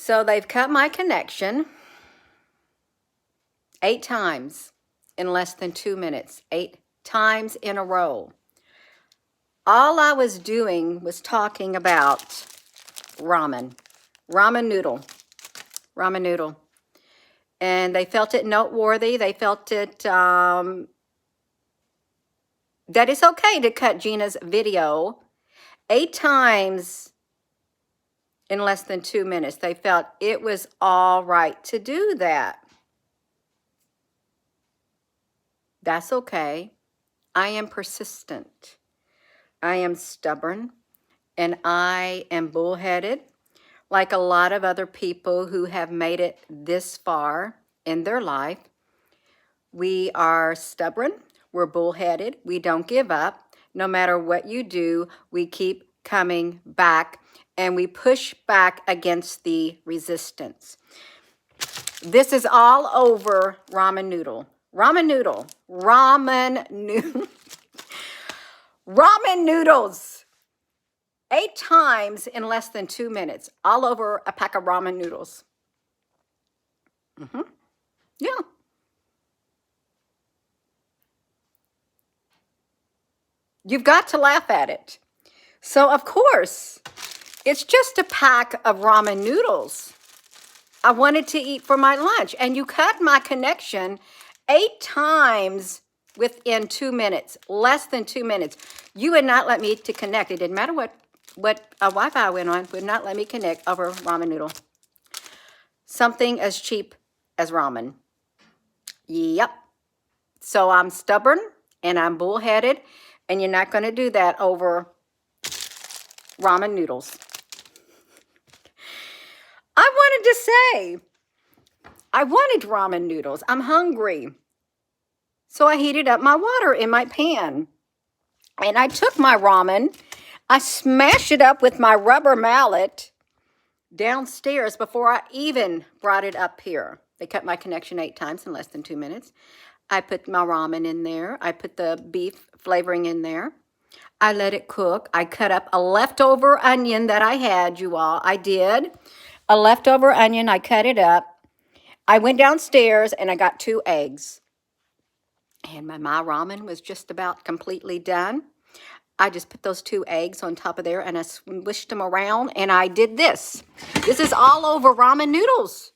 So they've cut my connection 8 times in less than 2 minutes, 8 times in a row. All I was doing was talking about ramen noodle. And they felt it noteworthy. They felt it, that it's okay to cut Gina's video 8 times in less than 2 minutes. They felt it was all right to do that. That's okay. I am persistent. I am stubborn. And I am bullheaded, like a lot of other people who have made it this far in their life. We are stubborn. We're bullheaded. We don't give up. No matter what you do, we keep coming back, and we push back against the resistance. This is all over ramen noodle. Ramen noodles. 8 times in less than 2 minutes, all over a pack of ramen noodles. Yeah. You've got to laugh at it. So, of course, it's just a pack of ramen noodles I wanted to eat for my lunch. And you cut my connection 8 times within 2 minutes, less than 2 minutes. You would not let me to connect. It didn't matter what Wi-Fi went on, would not let me connect over ramen noodle. Something as cheap as ramen. Yep. So I'm stubborn and I'm bullheaded, and you're not going to do that over ramen noodles. I wanted ramen noodles. I'm hungry. So I heated up my water in my pan. And I took my ramen, I smashed it up with my rubber mallet downstairs before I even brought it up here. They cut my connection 8 times in less than 2 minutes. I put my ramen in there. I put the beef flavoring in there. I let it cook. I cut up a leftover onion that I had, you all. I did. A leftover onion, I cut it up. I went downstairs and I got 2 eggs. And my ramen was just about completely done. I just put those 2 eggs on top of there and I swished them around and I did this. This is all over ramen noodles.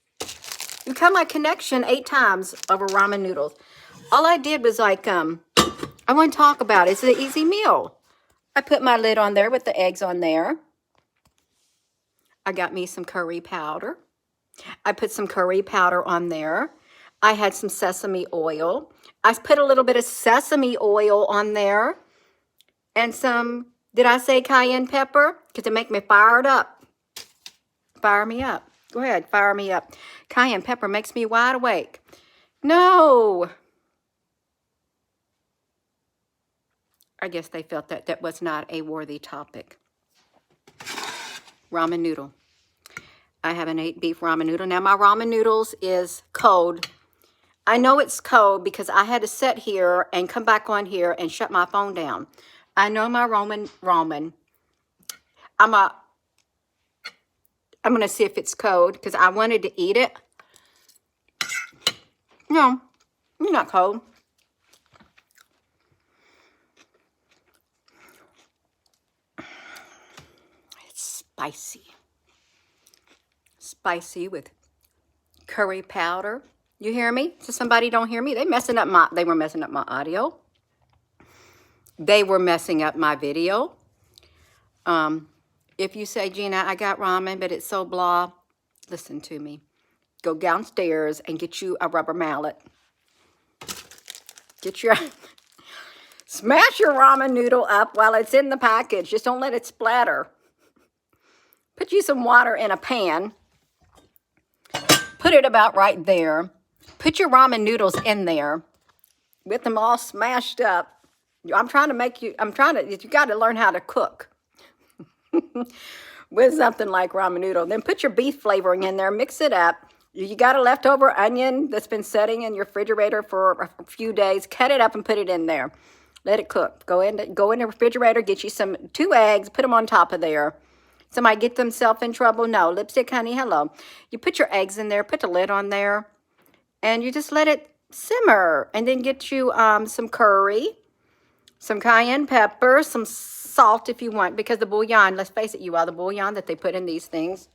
You cut my connection 8 times over ramen noodles. All I did was I want to talk about it. It's an easy meal. I put my lid on there with the eggs on there. I got me some curry powder. I put some curry powder on there. I had some sesame oil. I put a little bit of sesame oil on there. And some, did I say cayenne pepper? Because it make me fired up. Fire me up. Go ahead, fire me up. Cayenne pepper makes me wide awake. No. I guess they felt that that was not a worthy topic. Ramen noodle. I haven't ate beef ramen noodle. Now my ramen noodles is cold. I know it's cold because I had to sit here and come back on here and shut my phone down. I know my ramen. I'm going to see if it's cold because I wanted to eat it. No, it's not cold. It's spicy. Spicy with curry powder. You hear me? So somebody don't hear me. They were messing up my audio. They were messing up my video. If you say, Gina, I got ramen, but it's so blah, listen to me. Go downstairs and get you a rubber mallet. Smash your ramen noodle up while it's in the package. Just don't let it splatter. Put you some water in a pan. Put it about right there. Put your ramen noodles in there with them all smashed up. You got to learn how to cook with something like ramen noodle. Then put your beef flavoring in there, mix it up. You got a leftover onion that's been sitting in your refrigerator for a few days. Cut it up and put it in there. Let it cook. Go in the refrigerator, get you 2 eggs, put them on top of there. Somebody get themselves in trouble? No. Lipstick Honey, hello. You put your eggs in there, put the lid on there, and you just let it simmer. And then get you some curry, some cayenne pepper, some salt if you want, because the bouillon, let's face it, you all, the bouillon that they put in these things,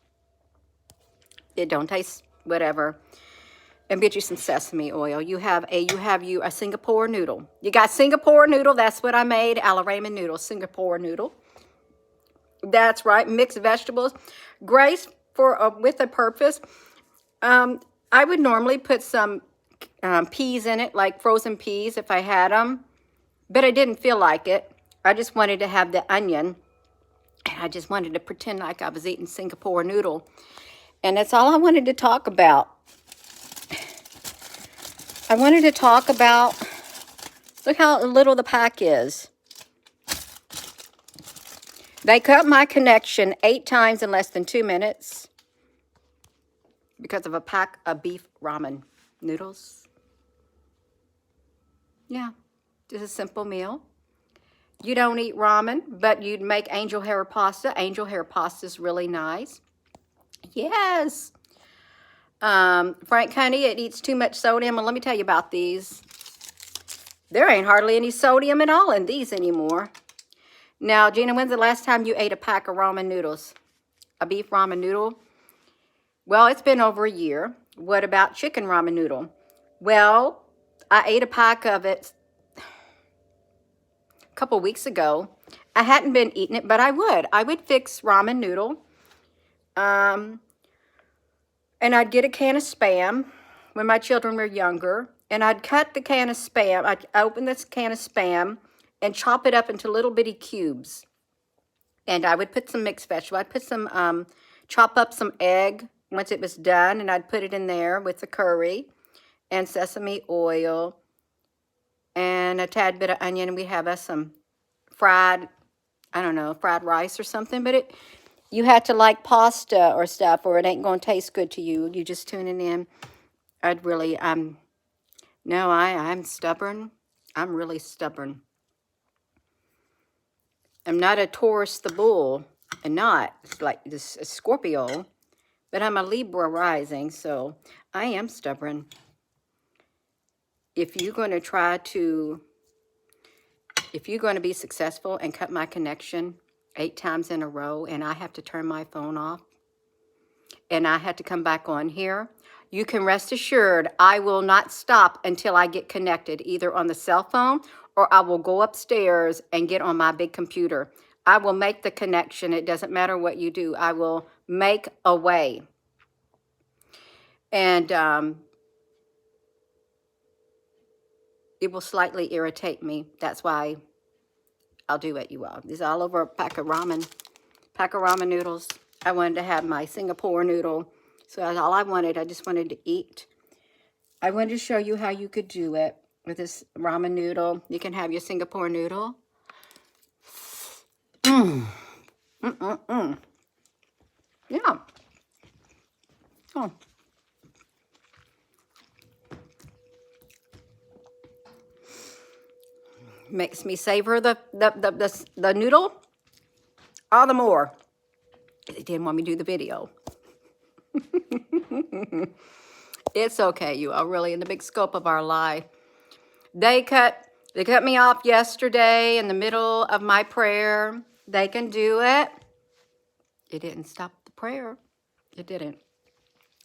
it don't taste whatever. And get you some sesame oil. You have a Singapore noodle. You got Singapore noodle. That's what I made. A la ramen noodle. Singapore noodle. That's right. Mixed vegetables. Grace for with a purpose. I would normally put some peas in it, like frozen peas if I had them. But I didn't feel like it. I just wanted to have the onion. And I just wanted to pretend like I was eating Singapore noodle. And that's all I wanted to talk about. I wanted to talk about, look how little the pack is. They cut my connection 8 times in less than 2 minutes because of a pack of beef ramen noodles. Yeah, just a simple meal. You don't eat ramen, but you'd make angel hair pasta. Angel hair pasta is really nice. Yes. Frank Honey, it eats too much sodium. And let me tell you about these. There ain't hardly any sodium at all in these anymore. Now, Gina, when's the last time you ate a pack of ramen noodles? A beef ramen noodle? Well, it's been over a year. What about chicken ramen noodle? Well, I ate a pack of it a couple weeks ago. I hadn't been eating it, but I would. I would fix ramen noodle. And I'd get a can of Spam when my children were younger. And I'd cut the can of Spam. I'd open this can of Spam and chop it up into little bitty cubes. And I would put some mixed vegetable. I'd put some, chop up some egg once it was done. And I'd put it in there with the curry and sesame oil and a tad bit of onion. And we have us some fried, I don't know, fried rice or something. But you had to like pasta or stuff, or it ain't going to taste good to you. You just tune it in. I'd really, no, I'm stubborn. I'm really stubborn. I'm not a Taurus the bull, and not like this Scorpio, but I'm a Libra rising, so I am stubborn. If you're going to be successful and cut my connection 8 times in a row, and I have to turn my phone off, and I had to come back on here, you can rest assured I will not stop until I get connected, either on the cell phone or I will go upstairs and get on my big computer. I will make the connection. It doesn't matter what you do. I will make a way. And it will slightly irritate me. That's why I'll do it, you all. This is all over a pack of ramen noodles. I wanted to have my Singapore noodle. So that's all I wanted. I just wanted to eat. I wanted to show you how you could do it with this ramen noodle. You can have your Singapore noodle. Yeah. Oh. Makes me savor the noodle all the more. They didn't want me to do the video. It's okay, you are really in the big scope of our life. They cut me off yesterday in the middle of my prayer. They can do it. It didn't stop the prayer. It didn't.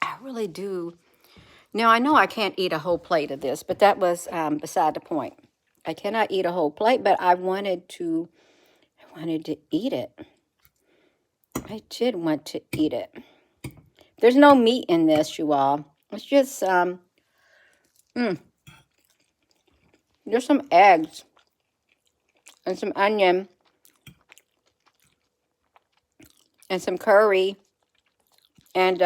I really do. Now, I know I can't eat a whole plate of this, but that was beside the point. I cannot eat a whole plate, but I wanted to eat it. I did want to eat it. There's no meat in this, you all. It's just, there's some eggs and some onion and some curry and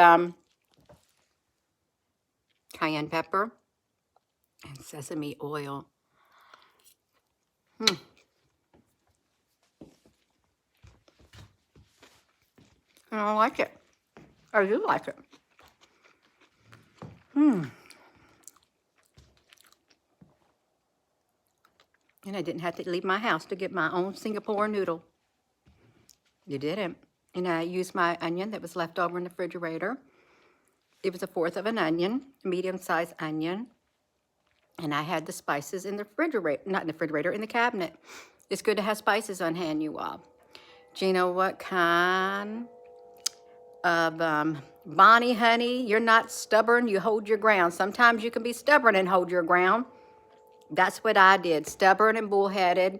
cayenne pepper and sesame oil. And I like it. I do like it. And I didn't have to leave my house to get my own Singapore noodle. You didn't. And I used my onion that was left over in the refrigerator. It was a fourth of an onion, a medium-sized onion. And I had the spices in the refrigerator, not in the refrigerator, in the cabinet. It's good to have spices on hand, you all. Do you know what kind of Bonnie, honey, you're not stubborn, you hold your ground. Sometimes you can be stubborn and hold your ground. That's what I did, stubborn and bullheaded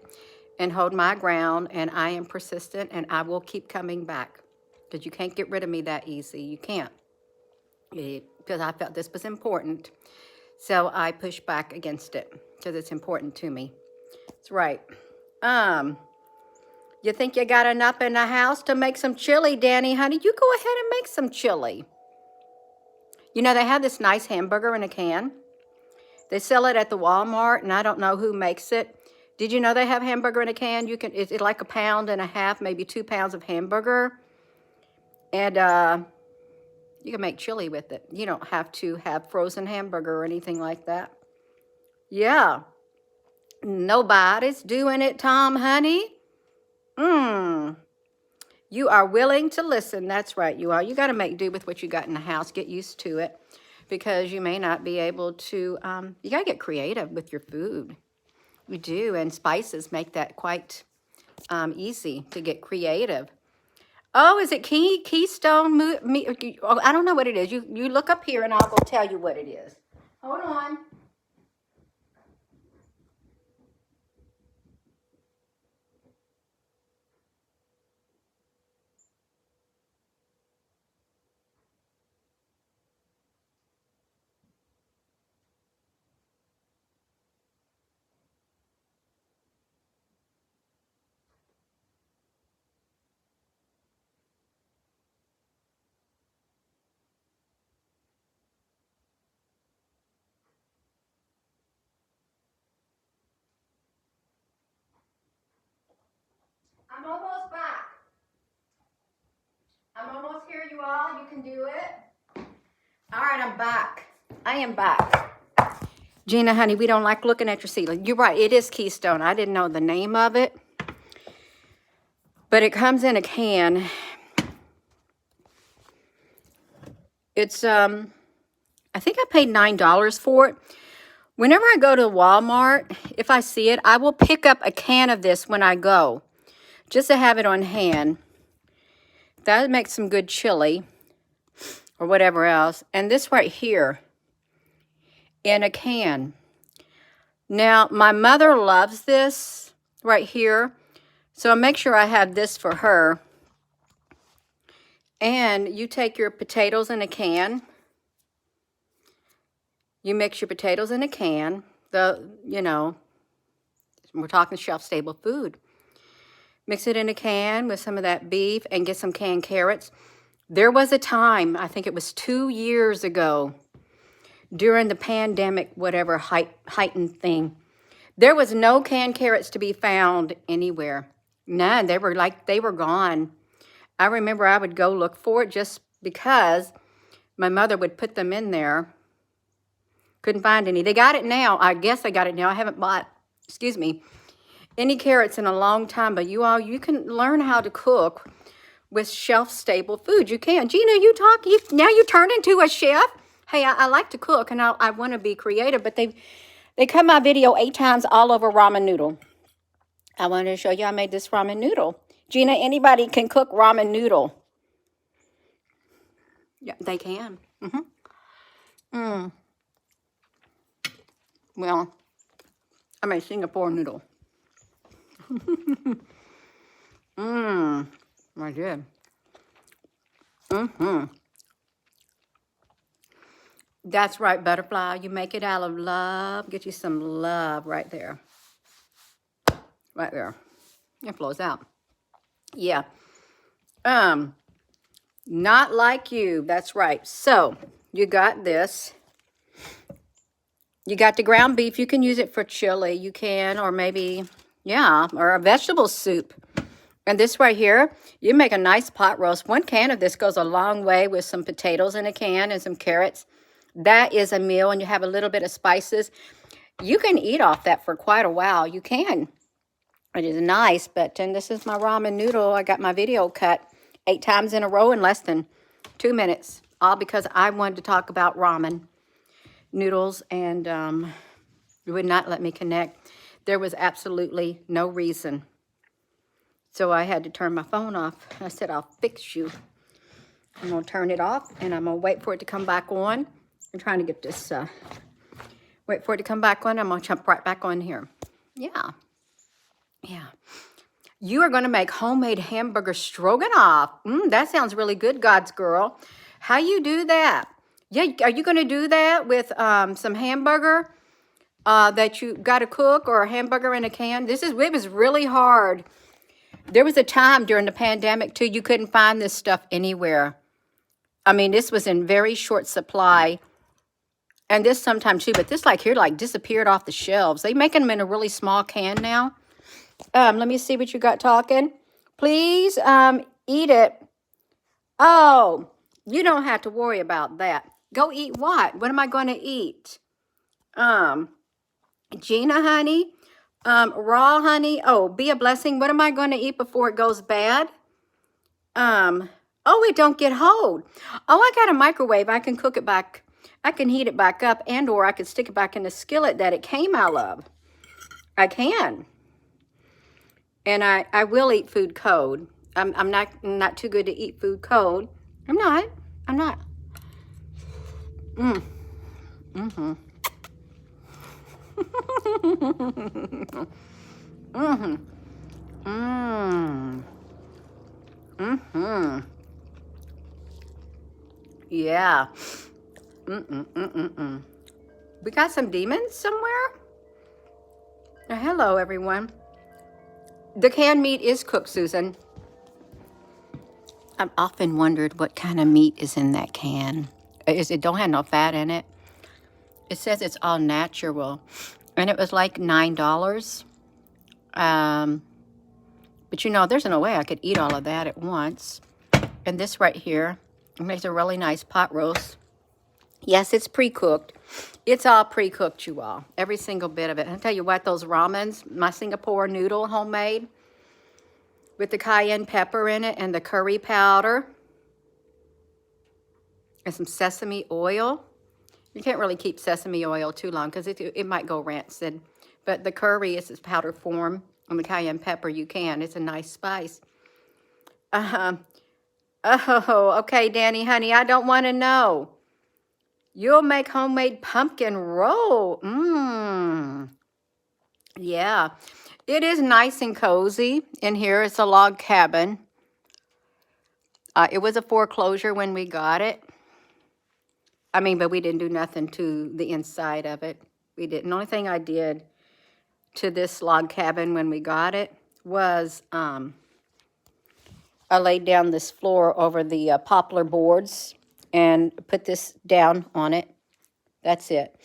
and hold my ground, and I am persistent, and I will keep coming back because you can't get rid of me that easy. You can't, because I felt this was important. So I pushed back against it because it's important to me. That's right. You think you got enough in the house to make some chili, Danny, honey? You go ahead and make some chili. You know, they have this nice hamburger in a can. They sell it at the Walmart, and I don't know who makes it. Did you know they have hamburger in a can? You can, it's like 1.5 pounds, maybe 2 pounds of hamburger. And you can make chili with it. You don't have to have frozen hamburger or anything like that. Yeah. Nobody's doing it, Tom, honey. You are willing to listen. That's right, you are. You got to make do with what you got in the house. Get used to it because you may not be able to, you got to get creative with your food. You do, and spices make that quite easy to get creative. Oh, is it Keystone? Oh, I don't know what it is. You look up here and I'll go tell you what it is. Hold on. I'm almost back. I'm almost here, you all. You can do it. All right, I'm back. I am back. Gina, honey, we don't like looking at your ceiling. You're right. It is Keystone. I didn't know the name of it. But it comes in a can. It's, I think I paid $9 for it. Whenever I go to Walmart, if I see it, I will pick up a can of this when I go, just to have it on hand. That makes some good chili or whatever else. And this right here in a can. Now, my mother loves this right here, so I'll make sure I have this for her. And you take your potatoes in a can. You mix your potatoes in a can. You know, we're talking shelf-stable food. Mix it in a can with some of that beef and get some canned carrots. There was a time, I think it was 2 years ago, during the pandemic, whatever heightened thing, there was no canned carrots to be found anywhere. None. They were gone. I remember I would go look for it just because my mother would put them in there. Couldn't find any. They got it now. I guess they got it now. I haven't bought, excuse me, any carrots in a long time. But you all, you can learn how to cook with shelf-stable food. You can. Gina, now you turned into a chef. Hey, I like to cook, and I want to be creative, but they cut my video 8 times all over ramen noodle. I wanted to show you I made this ramen noodle. Gina, anybody can cook ramen noodle. Yeah, they can. Well, I made Singapore noodle. I did. That's right, butterfly. You make it out of love. Get you some love right there. Right there. It flows out. Yeah. Not like you. That's right. So, you got this. You got the ground beef. You can use it for chili. You can, or maybe, yeah, or a vegetable soup. And this right here, you make a nice pot roast. 1 can of this goes a long way with some potatoes in a can and some carrots. That is a meal, and you have a little bit of spices. You can eat off that for quite a while. You can. It is nice, but and this is my ramen noodle. I got my video cut 8 times in a row in less than 2 minutes. All because I wanted to talk about ramen noodles, and it would not let me connect. There was absolutely no reason. So I had to turn my phone off. I said, I'll fix you. I'm going to turn it off, and I'm going to wait for it to come back on. I'm trying to get this, wait for it to come back on. I'm going to jump right back on here. Yeah. Yeah. You are going to make homemade hamburger stroganoff. That sounds really good, God's girl. How you do that? Yeah, are you going to do that with some hamburger that you got to cook, or a hamburger in a can? It was really hard. There was a time during the pandemic, too, you couldn't find this stuff anywhere. I mean, this was in very short supply. And this sometimes, too, but this here disappeared off the shelves. They making them in a really small can now. Let me see what you got talking. Please eat it. Oh, you don't have to worry about that. Go eat what? What am I going to eat? Gina, honey. Raw, honey. Oh, be a blessing. What am I going to eat before it goes bad? Oh, it don't get cold. Oh, I got a microwave. I can cook it back. I can heat it back up, and or I can stick it back in the skillet that it came out of. I can. And I will eat food cold. I'm not too good to eat food cold. I'm not. Mm-hmm. Yeah. We got some demons somewhere? Hello, everyone. The canned meat is cooked, Susan. I've often wondered what kind of meat is in that can. It don't have no fat in it. It says it's all natural. And it was like $9. But there's no way I could eat all of that at once. And this right here, it makes a really nice pot roast. Yes, it's pre-cooked. It's all pre-cooked, you all. Every single bit of it. I'll tell you what, those ramens, my Singapore noodle, homemade, with the cayenne pepper in it and the curry powder and some sesame oil. You can't really keep sesame oil too long because it might go rancid. But the curry is its powder form, and the cayenne pepper you can. It's a nice spice. Oh, okay, Danny, honey, I don't want to know. You'll make homemade pumpkin roll. Yeah. It is nice and cozy in here. It's a log cabin. It was a foreclosure when we got it. But we didn't do nothing to the inside of it. We didn't. The only thing I did to this log cabin when we got it was I laid down this floor over the poplar boards and put this down on it. That's it.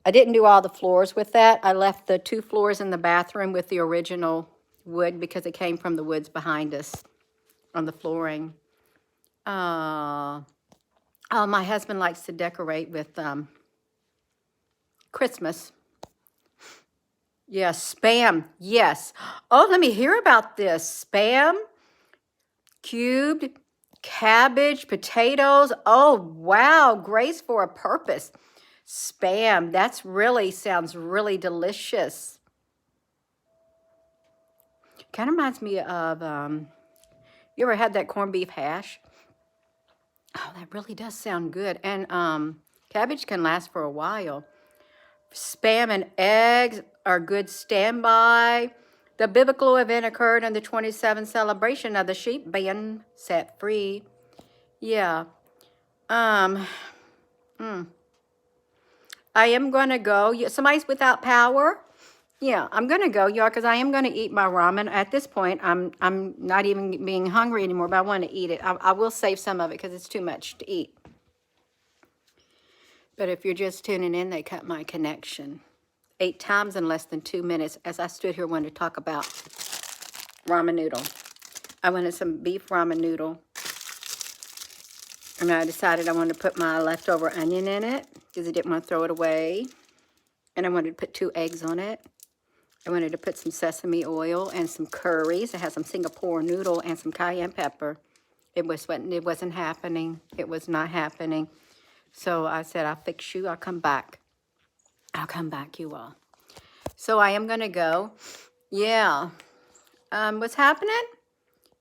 I didn't do all the floors with that. I left the 2 floors in the bathroom with the original wood because it came from the woods behind us on the flooring. Oh, my husband likes to decorate with Christmas. Yes, Spam. Yes. Oh, let me hear about this. Spam, cubed, cabbage, potatoes. Oh, wow. Grace for a purpose. Spam. Sounds really delicious. Kind of reminds me of, you ever had that corned beef hash? Oh, that really does sound good. And cabbage can last for a while. Spam and eggs are good standby. The biblical event occurred on the 27th celebration of the sheep being set free. Yeah. I am going to go. Somebody's without power? Yeah, I'm going to go, y'all, because I am going to eat my ramen. At this point, I'm not even being hungry anymore, but I want to eat it. I will save some of it because it's too much to eat. But if you're just tuning in, they cut my connection 8 times in less than 2 minutes as I stood here wanting to talk about ramen noodle. I wanted some beef ramen noodle. And I decided I wanted to put my leftover onion in it because I didn't want to throw it away. And I wanted to put 2 eggs on it. I wanted to put some sesame oil and some curries. It has some Singapore noodle and some cayenne pepper. It wasn't happening. It was not happening. So I said, I'll fix you. I'll come back. I'll come back, you all. So I am going to go. Yeah. What's happening?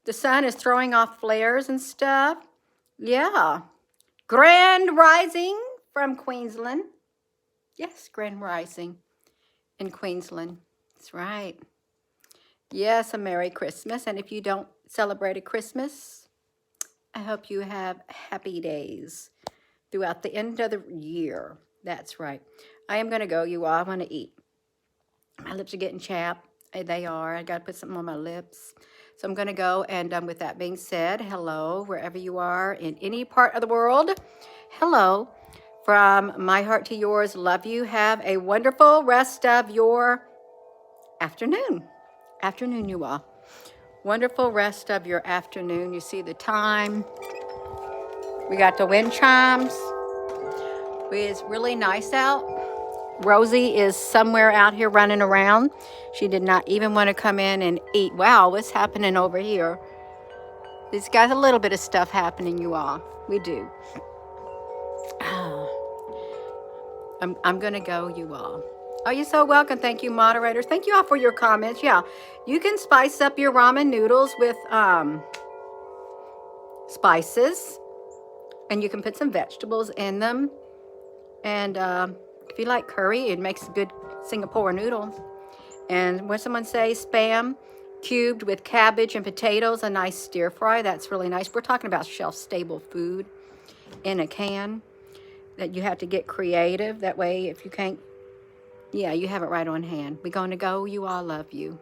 The sun is throwing off flares and stuff. Yeah. Grand Rising from Queensland. Yes, Grand Rising in Queensland. That's right. Yes, a Merry Christmas. And if you don't celebrate a Christmas, I hope you have happy days throughout the end of the year. That's right. I am going to go, you all. I want to eat. My lips are getting chapped. They are. I got to put something on my lips. So I'm going to go. And with that being said, hello, wherever you are in any part of the world. Hello. From my heart to yours, love you. Have a wonderful rest of your afternoon. Afternoon, you all. Wonderful rest of your afternoon. You see the time. We got the wind chimes. It's really nice out. Rosie is somewhere out here running around. She did not even want to come in and eat. Wow, what's happening over here? It's got a little bit of stuff happening, you all. We do. I'm going to go, you all. Oh, you're so welcome. Thank you, moderators. Thank you all for your comments. Yeah, you can spice up your ramen noodles with spices. And you can put some vegetables in them. And if you like curry, it makes a good Singapore noodle. And when someone says Spam cubed with cabbage and potatoes, a nice stir fry, that's really nice. We're talking about shelf-stable food in a can that you have to get creative. That way, if you can't, yeah, you have it right on hand. We're going to go. You all love you.